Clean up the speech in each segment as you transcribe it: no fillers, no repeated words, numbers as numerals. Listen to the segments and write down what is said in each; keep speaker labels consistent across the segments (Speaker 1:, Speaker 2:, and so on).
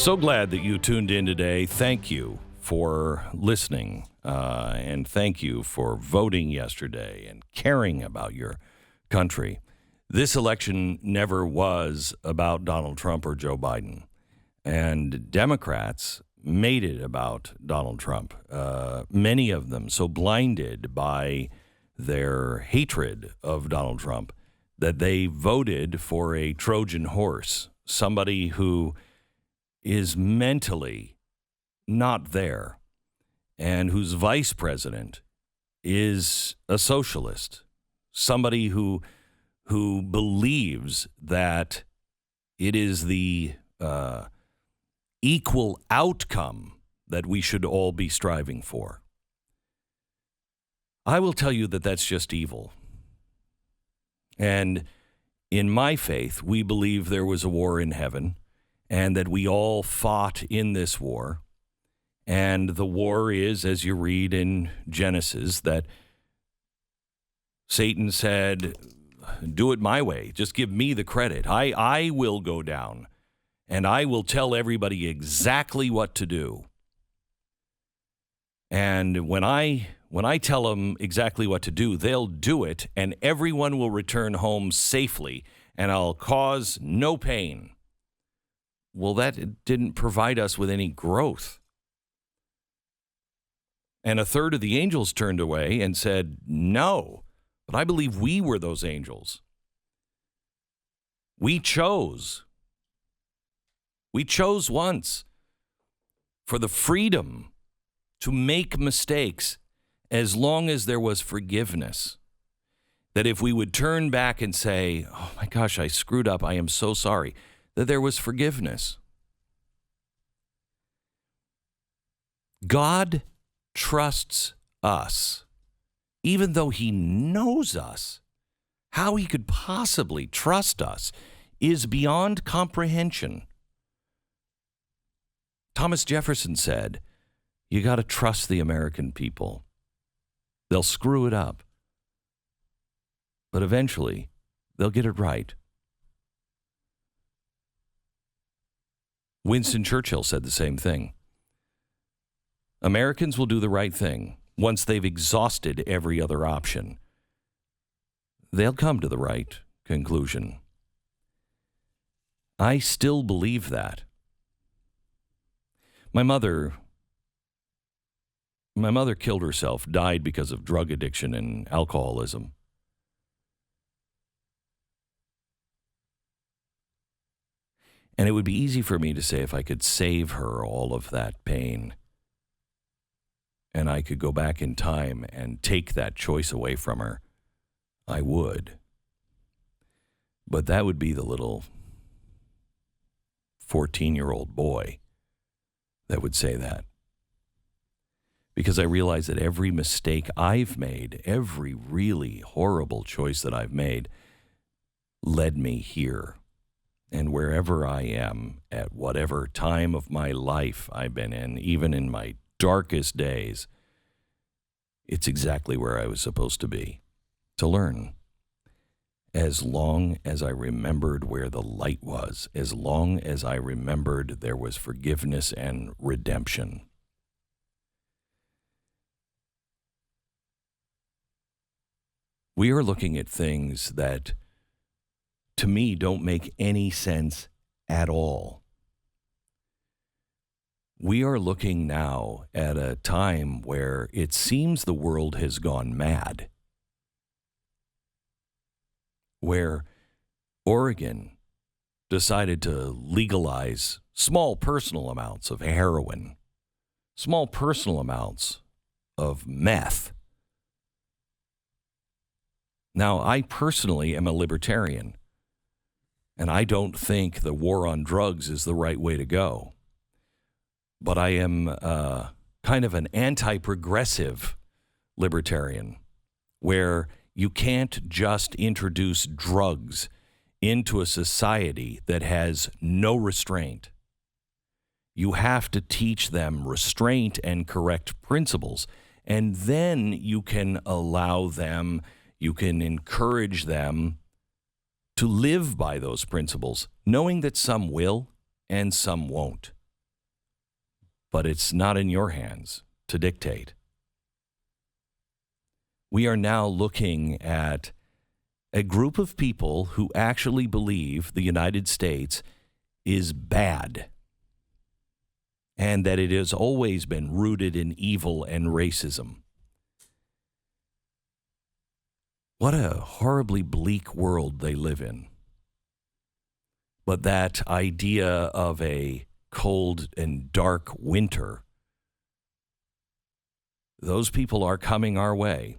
Speaker 1: So glad that you tuned in today. Thank you for listening, and thank you for voting yesterday and caring about your country. This election never was about Donald Trump or Joe Biden, and Democrats made it about Donald Trump. Many of them so blinded by their hatred of Donald Trump that they voted for a Trojan horse, somebody who is mentally not there, and whose vice president is a socialist, somebody who believes that it is the equal outcome that we should all be striving for. I will tell you that that's just evil. And in my faith, we believe there was a war in heaven, and that we all fought in this war. And the war is, as you read in Genesis, that Satan said, do it my way. Just give me the credit. I will go down, and I will tell everybody exactly what to do. And when I tell them exactly what to do, they'll do it, and everyone will return home safely, and I'll cause no pain. Well, that didn't provide us with any growth. And a third of the angels turned away and said, no, but I believe we were those angels. We chose once for the freedom to make mistakes as long as there was forgiveness. That if we would turn back and say, oh my gosh, I screwed up, I am so sorry, that there was forgiveness. God trusts us, even though he knows us. How he could possibly trust us is beyond comprehension. Thomas Jefferson said, you got to trust the American people. They'll screw it up, but eventually they'll get it right. Winston Churchill said the same thing. Americans will do the right thing once they've exhausted every other option. They'll come to the right conclusion. I still believe that. My mother killed herself, died because of drug addiction and alcoholism. And it would be easy for me to say if I could save her all of that pain, and I could go back in time and take that choice away from her, I would. But that would be the little 14-year-old boy that would say that. Because I realize that every mistake I've made, every really horrible choice that I've made, led me here. And wherever I am, at whatever time of my life I've been in, even in my darkest days, it's exactly where I was supposed to be, to learn. As long as I remembered where the light was, as long as I remembered there was forgiveness and redemption. We are looking at things that, to me, don't make any sense at all. We are looking now at a time where it seems the world has gone mad, where Oregon decided to legalize small personal amounts of heroin, small personal amounts of meth. Now, I personally am a libertarian, and I don't think the war on drugs is the right way to go. But I am kind of an anti-progressive libertarian, where you can't just introduce drugs into a society that has no restraint. You have to teach them restraint and correct principles, and then you can allow them, you can encourage them to live by those principles, knowing that some will and some won't. but it's not in your hands to dictate. We are now looking at a group of people who actually believe the United States is bad and that it has always been rooted in evil and racism. What a horribly bleak world they live in. But that idea of a cold and dark winter, those people are coming our way.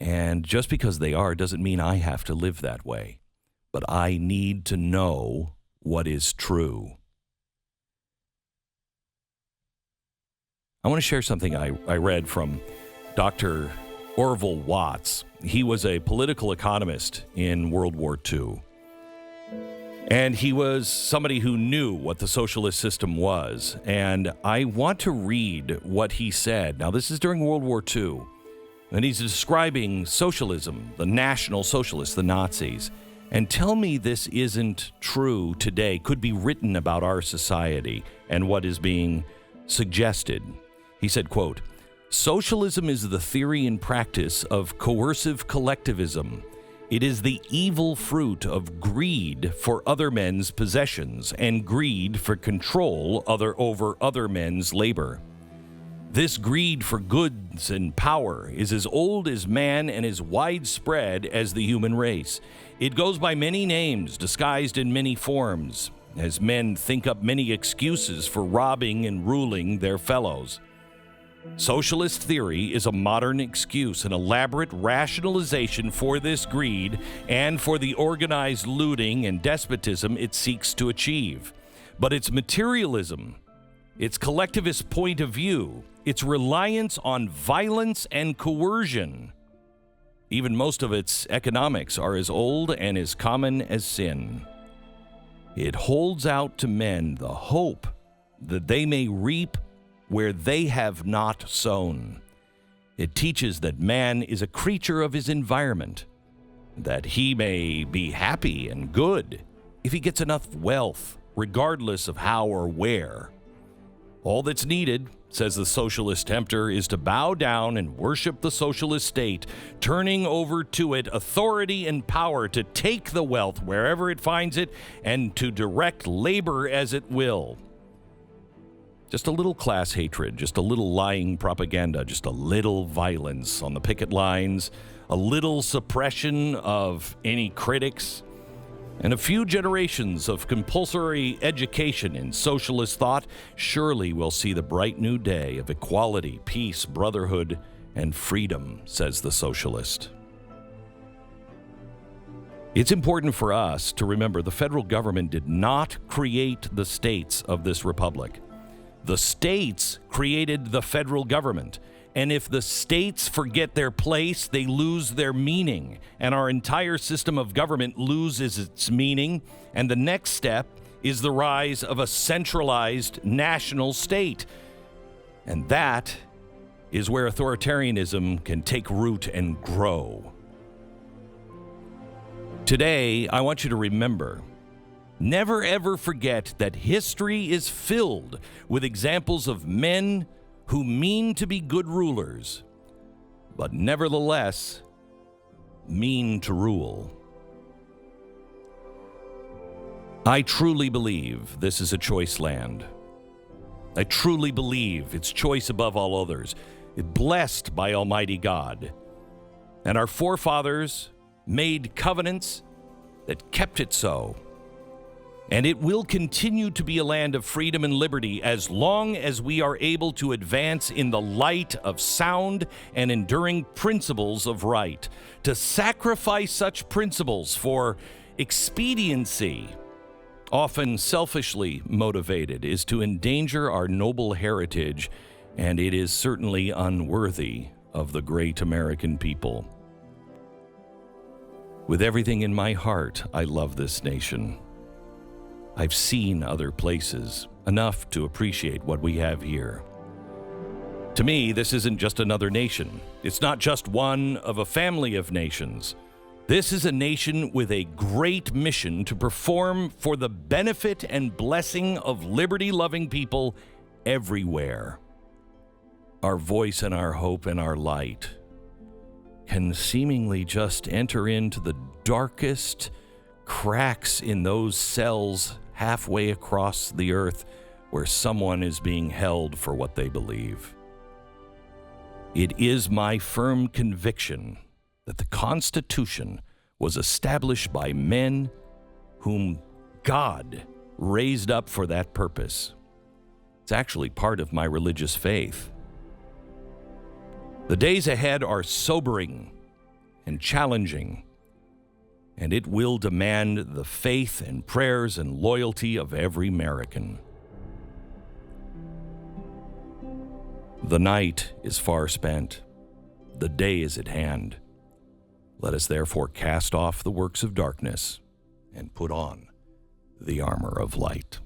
Speaker 1: And just because they are doesn't mean I have to live that way. But I need to know what is true. I want to share something I read from Dr. Orville Watts. He was a political economist in World War II. And he was somebody who knew what the socialist system was. And I want to read what he said. Now, this is during World War II. And he's describing socialism, the National Socialists, the Nazis. And tell me this isn't true today, could be written about our society and what is being suggested. He said, quote, "Socialism is the theory and practice of coercive collectivism. It is the evil fruit of greed for other men's possessions and greed for control over other men's labor. This greed for goods and power is as old as man and as widespread as the human race. It goes by many names, disguised in many forms, as men think up many excuses for robbing and ruling their fellows. Socialist theory is a modern excuse, an elaborate rationalization for this greed and for the organized looting and despotism it seeks to achieve. But its materialism, its collectivist point of view, its reliance on violence and coercion, even most of its economics are as old and as common as sin. It holds out to men the hope that they may reap where they have not sown. It teaches that man is a creature of his environment, that he may be happy and good if he gets enough wealth, regardless of how or where. All that's needed, says the socialist tempter, is to bow down and worship the socialist state, turning over to it authority and power to take the wealth wherever it finds it and to direct labor as it will. Just a little class hatred, just a little lying propaganda, just a little violence on the picket lines, a little suppression of any critics, and a few generations of compulsory education in socialist thought surely will see the bright new day of equality, peace, brotherhood, and freedom, says the socialist. It's important for us to remember the federal government did not create the states of this republic. The states created the federal government. And if the states forget their place, they lose their meaning. And our entire system of government loses its meaning. And the next step is the rise of a centralized national state. And that is where authoritarianism can take root and grow. Today, I want you to remember, never ever forget that history is filled with examples of men who mean to be good rulers, but nevertheless mean to rule. I truly believe this is a choice land. I truly believe it's choice above all others, blessed by Almighty God. And our forefathers made covenants that kept it so. And it will continue to be a land of freedom and liberty as long as we are able to advance in the light of sound and enduring principles of right. To sacrifice such principles for expediency, often selfishly motivated, is to endanger our noble heritage, and it is certainly unworthy of the great American people. With everything in my heart, I love this nation. I've seen other places, enough to appreciate what we have here. To me, this isn't just another nation. It's not just one of a family of nations. This is a nation with a great mission to perform for the benefit and blessing of liberty-loving people everywhere. Our voice and our hope and our light can seemingly just enter into the darkest cracks in those cells halfway across the earth where someone is being held for what they believe. It is my firm conviction that the Constitution was established by men whom God raised up for that purpose. It's actually part of my religious faith. The days ahead are sobering and challenging, and it will demand the faith and prayers and loyalty of every American. The night is far spent. The day is at hand. Let us therefore cast off the works of darkness and put on the armor of light.